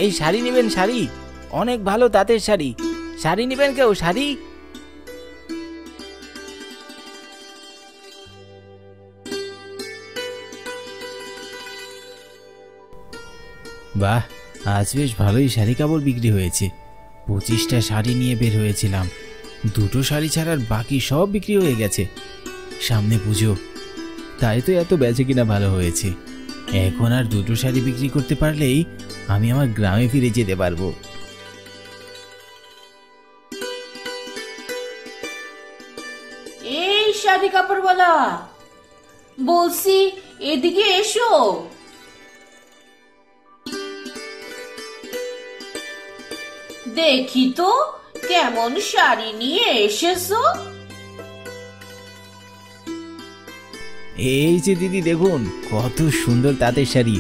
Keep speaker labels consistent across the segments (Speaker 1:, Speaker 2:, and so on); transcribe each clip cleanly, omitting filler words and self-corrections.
Speaker 1: এই শাড়ি নেবেন? শাড়ি অনেক ভালো, তাঁতের শাড়ি। শাড়ি নেবেন কেউ? শাড়ি? বাহ, আজ বেশ ভালোই শাড়ি কাপড় বিক্রি হয়েছে। 25টা শাড়ি নিয়ে বের হয়েছিলাম, 2টো শাড়ি ছাড়ার বাকি সব বিক্রি হয়ে গেছে। সামনে পুজো, তাই তো এত বেচে কিনা ভালো হয়েছে। এখন আর 2টো শাড়ি বিক্রি করতে পারলেই আমি আমার গ্রামে ফিরে যেতে পারবো।
Speaker 2: এই শাড়ি কাপড়ওয়ালা, বলছি এদিকে এসো। দেখি তো কেমন শাড়ি নিয়ে এসেছো।
Speaker 1: এই যে দিদি, দেখুন কত সুন্দর তাঁতের শাড়ি।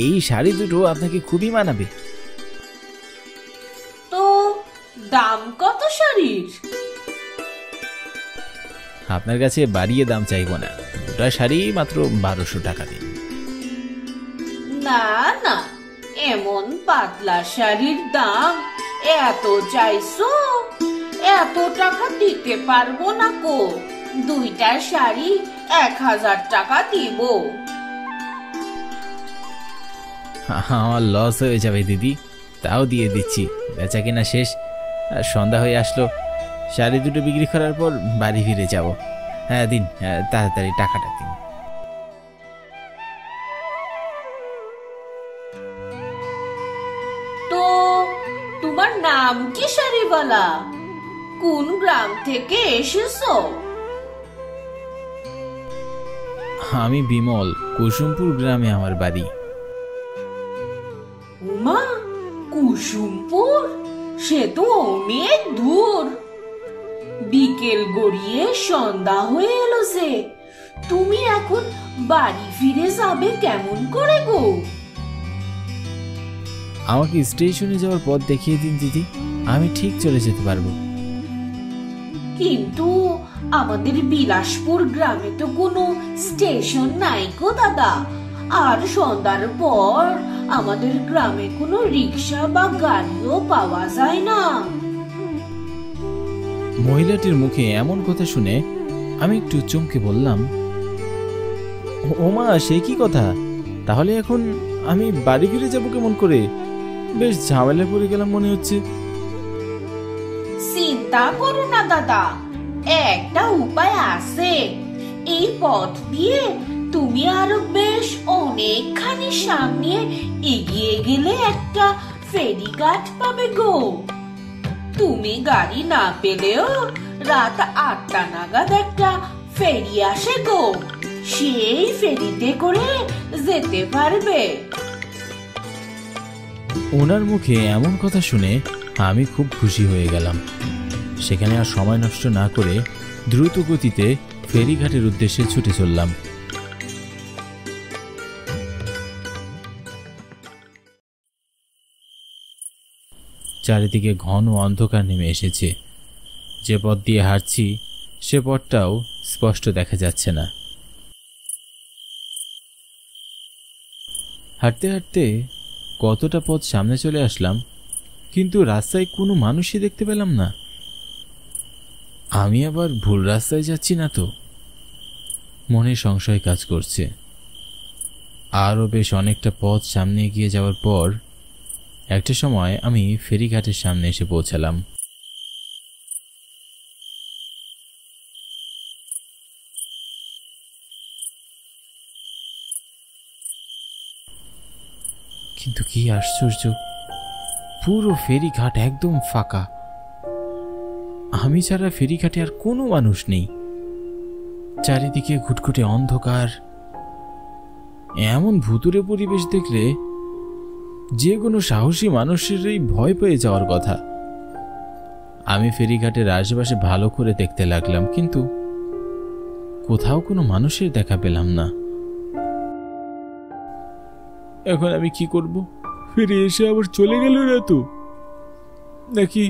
Speaker 1: এই শাড়ি দুটো আপনাকে খুবই মানাবে।
Speaker 2: তো দাম কত শাড়ির?
Speaker 1: আপনার কাছে বাড়িয়ে দাম চাইবো না, 2টা শাড়ি মাত্র 1200 টাকা দিন।
Speaker 2: না না, এমন পাতলা শাড়ির দাম এত চাইছো? এত টাকা দিতে পারবো না কো। 2টা শাড়ি 1000 টাকা দিব।
Speaker 1: আমার লস হয়ে যাবে দিদি, তাও দিয়ে দিচ্ছি। বেচা কেনা শেষ, সন্ধ্যা হয়ে আসলো। শাড়ি দুটো বিক্রি করার পর বাড়ি ফিরে যাব। হ্যাঁ দিন, তাড়াতাড়ি টাকাটা দিন।
Speaker 2: তো তোমার নাম কি শাড়িওয়ালা? কোন গ্রাম থেকে এসেছো?
Speaker 1: আমি বিমল, কুসুমপুর গ্রামে আমার বাড়ি।
Speaker 2: উমা, কুসুমপুর? সে তো অনেক দূর। বিকেল গড়িয়ে সন্ধ্যা হয়ে এলো যে, তুমি এখন বাড়ি ফিরে যাবে কেমন করে গো?
Speaker 1: আমাকে স্টেশনে যাওয়ার পথ দেখিয়ে দিন দিদি, আমি ঠিক চলে যেতে পারবো।
Speaker 2: কিন্তু আমাদের বিলাসপুর গ্রামে তো কোনো স্টেশন নাই গো দাদা। আর সন্ধ্যার পর আমাদের গ্রামে কোনো রিক্সা বা গাড়িও পাওয়া যায় না।
Speaker 1: মহিলাটির মুখে এমন কথা শুনে আমি একটু চমকে বললাম, ওমা, সে কি কথা? তাহলে এখন আমি বাড়ি ফিরে যাবো কেমন করে? বেশ ঝামেলায় পড়ে গেলাম মনে হচ্ছে।
Speaker 2: চিন্তা করো না দাদা, একটা উপায় আছে। এই পথ দিয়ে তুমি আরো বেশ অনেকখানি সামনে এগিয়ে গেলে একটা ফেরিঘাট পাবে গো। তুমি গাড়ি না পেলেও রাত 8টা নাগাদ একটা ফেরি আসে গো, সেই ফেরিতে করে যেতে পারবে।
Speaker 1: ওনার মুখে এমন কথা শুনে আমি খুব খুশি হয়ে গেলাম। সেখানে আর সময় নষ্ট না করে দ্রুত গতিতে ফেরিঘাটের উদ্দেশ্যে ছুটে চললাম। চারিদিকে ঘন অন্ধকার নেমে এসেছে। যে পথ দিয়ে হাঁটছি সে পথটাও স্পষ্ট দেখা যাচ্ছে না। হাঁটতে হাঁটতে কতটা পথ সামনে চলে আসলাম, কিন্তু রাস্তায় কোনো মানুষই দেখতে পেলাম না। আমি আবার ভুল রাস্তায় যাচ্ছি না তো? মনে সংশয় কাজ করছে। আরও বেশ অনেকটা পথ সামনে এগিয়ে যাওয়ার পর একটা সময় আমি ফেরিঘাটের সামনে এসে পৌঁছালাম। কিন্তু কি আশ্চর্য, পুরো ফেরিঘাট একদম ফাঁকা। আমি ছাড়া ফেরিঘাটে আর কোনো মানুষ নেই। চারিদিকে ঘুটঘুটে অন্ধকার। এমন ভুতুড়ে পরিবেশ দেখলে যে কোনো সাহসী মানুষেরই ভয় পেয়ে যাওয়ার কথা। আমি ফেরিঘাটের আশেপাশে ভালো করে দেখতে লাগলাম, কিন্তু কোথাও কোনো মানুষের দেখা পেলাম না। এখন আমি কি করব? ফিরে এসে আবার চলে গেল না তো? নাকি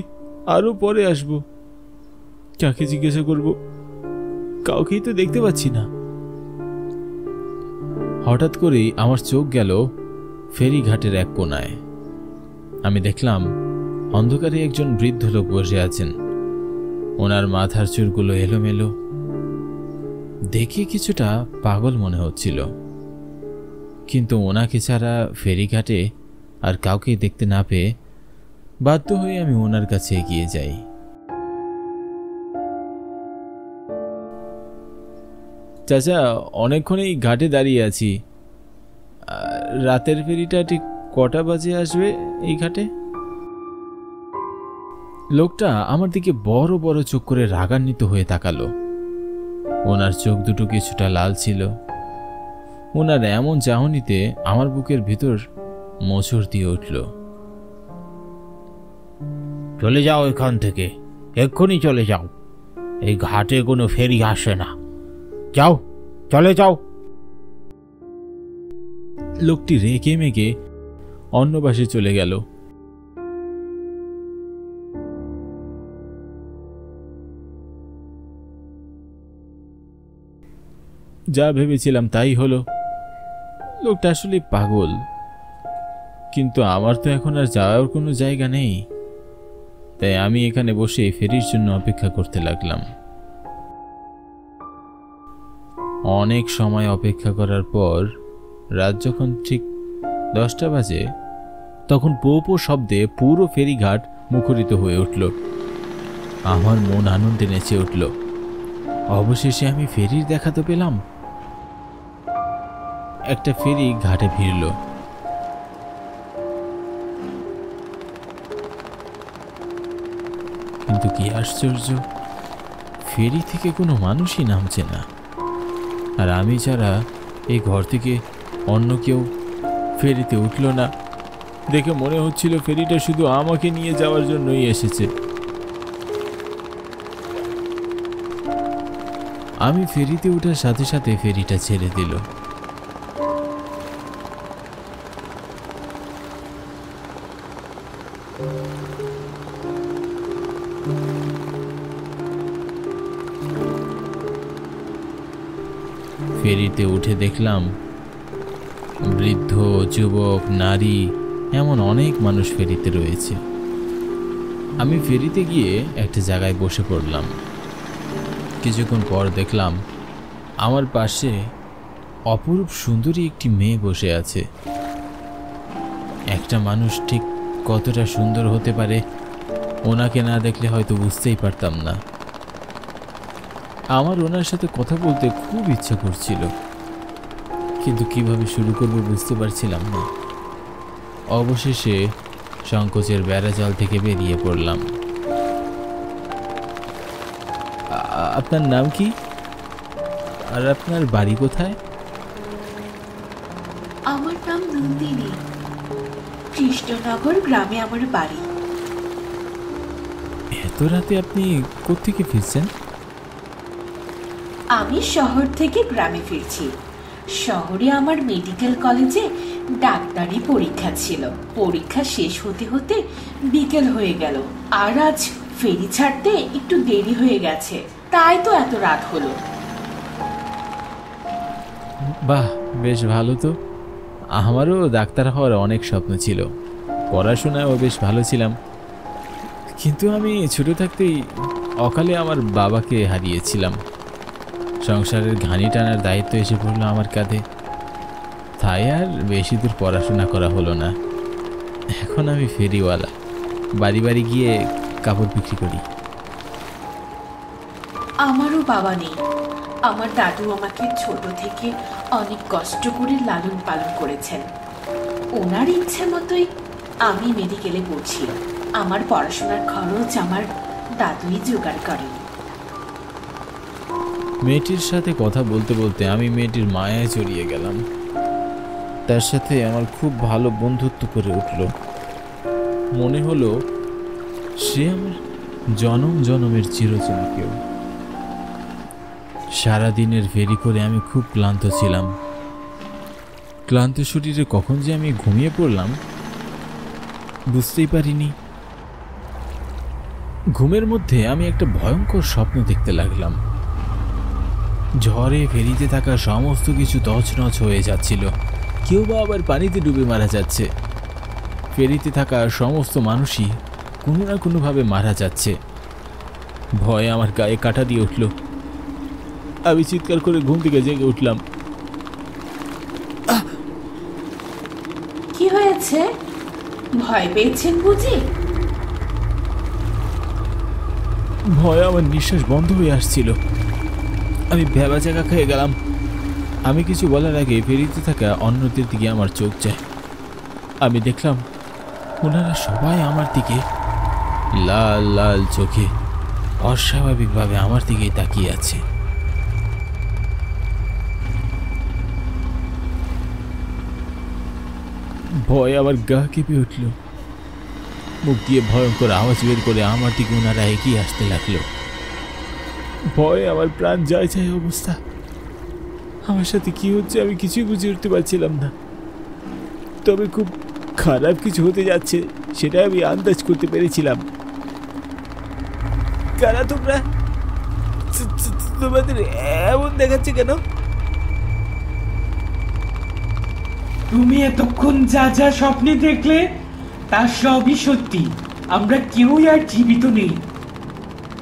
Speaker 1: আরো পরে আসবো? কাকে জিজ্ঞাসা করব? কাউকেই তো দেখতে পাচ্ছি না। হঠাৎ করেই আমার চোখ গেল ফেরিঘাটের এক কোনায়। আমি দেখলাম অন্ধকারে একজন বৃদ্ধ লোক বসে আছেন। ওনার মাথার চুলগুলো এলোমেলো, দেখে কিছুটা পাগল মনে হচ্ছিল। কিন্তু ওনাকে ছাড়া ফেরিঘাটে আর কাউকে দেখতে না পেয়ে বাধ্য হয়ে আমি ওনার কাছে এগিয়ে যাই। চাচা, অনেকক্ষণ এই ঘাটে দাঁড়িয়ে আছি। রাতের ফেরিটা ঠিক কটা বাজে আসবে এই ঘাটে? লোকটা আমার দিকে বড় বড় চোখ করে রাগান্বিত হয়ে তাকালো। ওনার চোখ দুটো কিছুটা লাল ছিল। ওনার এমন চাহনিতে আমার বুকের ভিতর মোচড় দিয়ে উঠল।
Speaker 3: চলে যাও এখান থেকে, এক্ষুনি চলে যাও। এই ঘাটে কোনো ফেরি আসে না। যাও, চলে যাও।
Speaker 1: লোকটি রেগে মেগে অন্য পাশে চলে গেল। যা ভেবেছিলাম তাই হলো। লোকটা আসলে পাগল। কিন্তু আমার তো এখন আর যাওয়ার কোনো জায়গা নেই, তাই আমি এখানে বসে ফেরির জন্য অপেক্ষা করতে লাগলাম। অনেক সময় অপেক্ষা করার পর রাত যখন ঠিক 10টা বাজে, তখন পো পো শব্দে পুরো ফেরিঘাট মুখরিত হয়ে উঠল। আমার মন আনন্দে নেচে উঠল। অবশেষে আমি ফেরির দেখা তো পেলাম। একটা ফেরি ঘাটে ফিরল। কিন্তু কি আশ্চর্য, ফেরি থেকে কোনো মানুষই নামছে না। আর আমি ছাড়া এই ঘর থেকে অন্য কেউ ফেরিতে উঠল না। দেখে মনে হচ্ছিল ফেরিটা শুধু আমাকে নিয়ে যাওয়ার জন্যই এসেছে। আমি ফেরিতে ওঠার সাথে সাথে ফেরিটা ছেড়ে দিল। ফেরিতে উঠে দেখলাম বৃদ্ধ, যুবক, নারী এমন অনেক মানুষ ফেরিতে রয়েছে। আমি ফেরিতে গিয়ে একটা জায়গায় বসে পড়লাম। কিছুক্ষণ পর দেখলাম আমার পাশে অপরূপ সুন্দরী একটি মেয়ে বসে আছে। একটা মানুষ ঠিক কতটা সুন্দর হতে পারে ওনাকে না দেখলে হয়তো বুঝতেই পারতাম না। আমার ওনার সাথে কথা বলতে খুব ইচ্ছা করছিল, কিন্তু কিভাবে শুরু করব বুঝতে পারছিলাম না। অবশেষে সংকোচের বেড়াজাল থেকে বেরিয়ে পড়লাম। আপনার নাম কি? আর আপনার বাড়ি কোথায়?
Speaker 2: আমার নাম নন্দিনী। কৃষ্ণনগর গ্রামে আমার বাড়ি।
Speaker 1: এত রাতে আপনি কোত্থেকে ফিরছেন?
Speaker 2: আমি শহর থেকে গ্রামে ফিরছি। শহরে আমার মেডিকেল কলেজে ডাক্তারি পরীক্ষা ছিল। পরীক্ষা শেষ হতে হতে বিকেল হয়ে গেল, আর আজ ফেরি ছাড়তে একটু দেরি হয়ে গেছে, তাই তো এত রাত হলো।
Speaker 1: বাহ, বেশ ভালো তো। আমারও ডাক্তার হওয়ার অনেক স্বপ্ন ছিল, পড়াশোনায়ও বেশ ভালো ছিলাম। কিন্তু আমি ছোট থাকতেই অকালে আমার বাবাকে হারিয়েছিলাম। সংসারের ঘানি টানার দায়িত্ব এসে পড়লো আমার কাঁধে, তাই আর বেশি দূর পড়াশোনা করা হলো না। এখন আমি ফেরিওয়ালা, বাড়ি বাড়ি গিয়ে কাপড় বিক্রি করি।
Speaker 2: আমারও বাবা নেই। আমার দাদু আমাকে ছোট থেকে অনেক কষ্ট করে লালন পালন করেছেন। ওনার ইচ্ছে মতোই আমি মেডিকেলে পড়ছি। আমার পড়াশোনার খরচ আমার দাদুই জোগাড় করেন।
Speaker 1: মেয়েটির সাথে কথা বলতে বলতে আমি মেয়েটির মায়ায় জড়িয়ে গেলাম। তার সাথে আমার খুব ভালো বন্ধুত্ব করে উঠল। মনে হলো সে আমার জনম জনমের চিরচেনা কেউ। সারাদিনের ফেরি করে আমি খুব ক্লান্ত ছিলাম। ক্লান্ত শরীরে কখন যে আমি ঘুমিয়ে পড়লাম বুঝতেই পারিনি। ঘুমের মধ্যে আমি একটা ভয়ঙ্কর স্বপ্ন দেখতে লাগলাম। ঝড়ে ফেরিতে থাকা সমস্ত কিছু তছনছ হয়ে যাচ্ছিল, কেউ বা আবার পানিতে ডুবে মারা যাচ্ছে। ফেরিতে থাকা সমস্ত মানুষই কোনো না কোনোভাবে মারা যাচ্ছে। ভয়ে আমার গায়ে কাঁটা দিয়ে উঠল। আমি চিৎকার করে ঘুম থেকে জেগে উঠলাম।
Speaker 2: কি হয়েছে? ভয় পেয়েছেন বুঝি?
Speaker 1: ভয়ে আমার নিঃশ্বাস বন্ধ হয়ে আসছিল। আমি ভেবা জায়গা খেয়ে গেলাম। আমি কিছু বলার আগে ফেরিতে থাকা অন্যদের দিকে আমার চোখ যায়। আমি দেখলাম ওনারা সবাই আমার দিকে লাল লাল চোখে অস্বাভাবিকভাবে আমার দিকে তাকিয়ে আছে। ভয় আমার গা কেঁপে উঠল। মুখ দিয়ে ভয়ঙ্কর আওয়াজ বের করে আমার দিকে ওনারা এগিয়ে আসতে লাগলো। ভয়ে আমার প্রাণ যায় যায় অবস্থা। আমার সাথে কি হচ্ছে আমি কিছুই বুঝে উঠতে পারছিলাম না। তবে খুব খারাপ কিছু হতে যাচ্ছে সেটা আমি আন্দাজ করতে পেরেছিলাম। কারা তোমরা? তোমাদের এমন দেখাচ্ছে কেন?
Speaker 4: তুমি এতক্ষণ যা যা স্বপ্নে দেখলে তার সবই সত্যি। আমরা কেউই আর জীবিত নেই,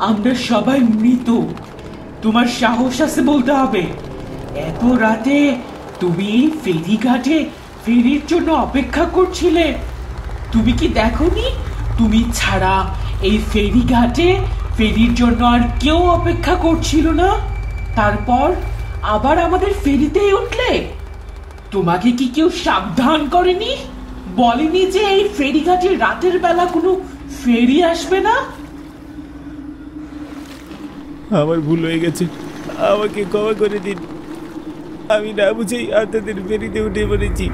Speaker 4: আমরা সবাই মৃত। তোমার সাহস আছে বলতে হবে। এত রাতে তুমি ফেরিঘাটে ফেরির জন্য অপেক্ষা করছিলে। তুমি কি দেখোনি তুমি ছাড়া এই ফেরিঘাটে ফেরির জন্য আর কেউ অপেক্ষা করছিল না? তারপর আবার আমাদের ফেরিতেই উঠলে। তোমাকে কি কেউ সাবধান করেনি? বলেনি যে এই ফেরিঘাটে রাতের বেলা কোনো ফেরি আসবে না?
Speaker 1: আমার ভুল হয়ে গেছে, আমাকে ক্ষমা করে দিন। আমি না বুঝেই আপনাদের ফেরিতে উঠে পড়েছি।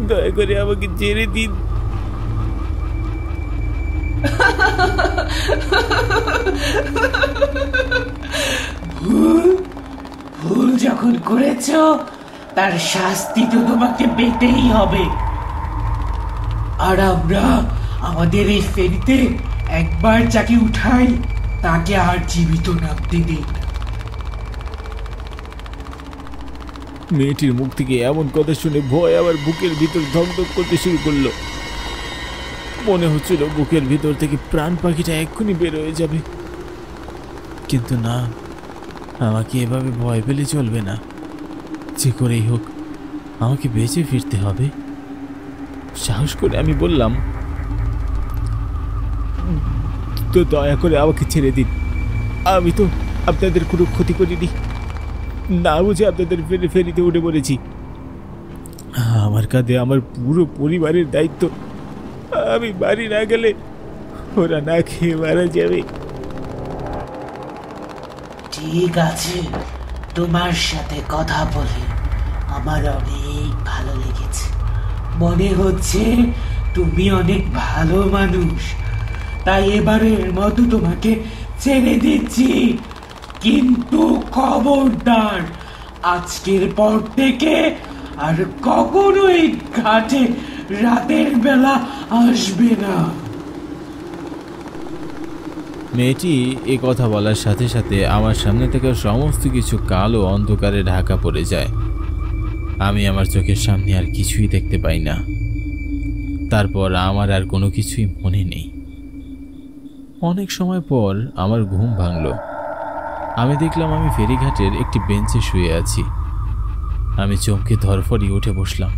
Speaker 1: দয়া করে আমাকে ছেড়ে দিন।
Speaker 4: ভুল যখন করেছ তার শাস্তি তো তোমাকে পেতেই হবে। আর আমরা আমাদের এই ফেরিতে একবার যাকে উঠাই তাকে আর জীবিত নামতে দিই না।
Speaker 1: মেয়েটির মুখ থেকে এমন কথা শুনে ভয় আমার বুকের ভিতর ধকধক করতে শুরু করলো। মনে হচ্ছিল বুকের ভিতর থেকে প্রাণ পাখিটা এক্ষুনি বের হয়ে যাবে। কিন্তু না, আমাকে এভাবে ভয় পেলে চলবে না। যে করেই হোক আমাকে বেঁচে ফিরতে হবে। সাহস করে আমি বললাম, তো দয়া করে আমাকে ছেড়ে দিন। আমি তো আপনাদের কোনো ক্ষতি করিনি, না বুঝে আপনাদের ফেরিতে উঠে পড়েছি। আমার কাঁধে আমার পুরো পরিবারের দায়িত্ব। আমি বাড়ি না গেলে ওরা না খেয়ে মারা যাবে।
Speaker 4: ঠিক আছে, তোমার সাথে কথা বলে আমার অনেক ভালো লেগেছে। মনে হচ্ছে তুমি অনেক ভালো মানুষ, তাই এবারের মতো তোমাকে ছেড়ে দিচ্ছি। কিন্তু খবরদার, আজকের পর থেকে আর কখনো এই ঘাটে রাতের বেলা আসবে না।
Speaker 1: মেয়েটি এ কথা বলার সাথে সাথে আমার সামনে থেকে সমস্ত কিছু কালো অন্ধকারে ঢাকা পড়ে যায়। আমি আমার চোখের সামনে আর কিছুই দেখতে পাই না। তারপর আমার আর কোনো কিছুই মনে নেই। অনেক সময় পর আমার ঘুম ভাঙল। আমি দেখলাম আমি ফেরিঘাটের একটি বেঞ্চে শুয়ে আছি। আমি চমকে ধরফড়িয়ে উঠে বসলাম।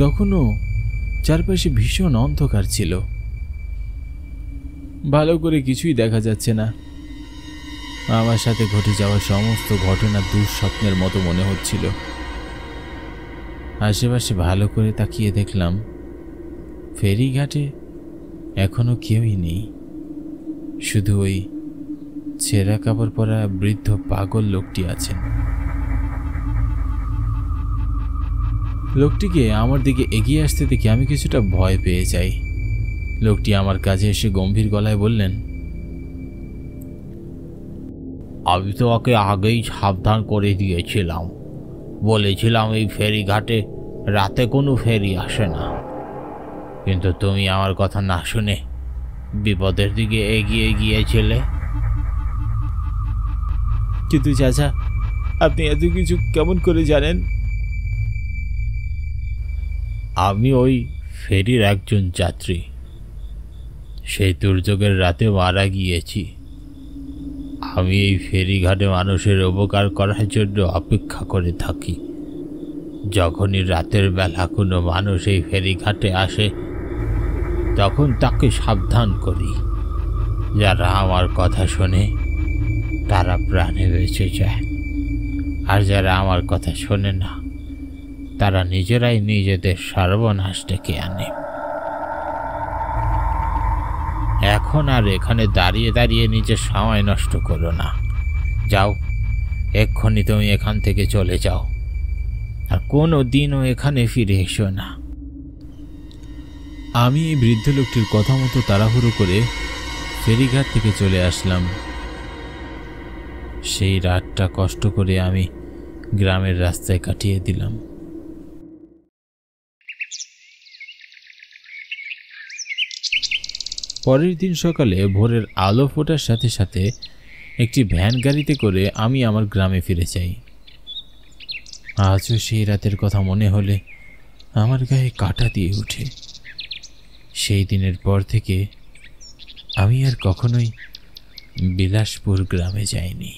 Speaker 1: তখনও চারপাশে ভীষণ অন্ধকার ছিল, ভালো করে কিছুই দেখা যাচ্ছে না। আমার সাথে ঘটে যাওয়া সমস্ত ঘটনা দুঃস্বপ্নের মতো মনে হচ্ছিল। আশেপাশে ভালো করে তাকিয়ে দেখলাম ফেরিঘাটে এখনো কেউই নেই। শুধু ওই ছেঁড়া কাপড় পরা বৃদ্ধ পাগল লোকটি আছেন। লোকটিকে আমার দিকে এগিয়ে আসতে দেখে আমি কিছুটা ভয় পেয়ে যাই। লোকটি আমার কাছে এসে গম্ভীর গলায় বললেন,
Speaker 3: আমি তো ওকে আগেই সাবধান করে দিয়েছিলাম, বলেছিলাম এই ফেরিঘাটে রাতে কোনো ফেরি আসে না। কিন্তু তুমি আমার কথা না শুনে বিপদের দিকে এগিয়ে গিয়েছিলে।
Speaker 1: কিন্তু চাচা, আপনি এত কিছু কেমন করে জানেন?
Speaker 3: আমি ওই ফেরির একজন যাত্রী। সেই দুর্যোগের রাতে মারা গিয়েছি। আমি এই ফেরিঘাটে মানুষের উপকার করার জন্য অপেক্ষা করে থাকি। যখনই রাতের বেলা কোনো মানুষ এই ফেরিঘাটে আসে তখন তাকে সাবধান করি। যারা আমার কথা শোনে তারা প্রাণে বেঁচে যায়, আর যারা আমার কথা শোনে না তারা নিজেরাই নিজেদের সর্বনাশ ডেকে আনে। এখন আর এখানে দাঁড়িয়ে দাঁড়িয়ে নিজের সময় নষ্ট করো না। যাও, এক্ষুনি তুমি এখান থেকে চলে যাও, আর কোনো দিনও এখানে ফিরে এসো না।
Speaker 1: আমি এই বৃদ্ধ লোকটির কথা মতো তাড়াহুড়ো করে ফেরিঘাট থেকে চলে আসলাম। সেই রাতটা কষ্ট করে আমি গ্রামের রাস্তায় কাটিয়ে দিলাম। পরের দিন সকালে ভোরের আলো ফোটার সাথে সাথে একটি ভ্যান গাড়িতে করে আমি আমার গ্রামে ফিরে যাই। আজও সেই রাতের কথা মনে হলে আমার গায়ে কাঁটা দিয়ে ওঠে। সেই দিনের পর থেকে আমি আর কখনোই বিলাসপুর গ্রামে যাইনি।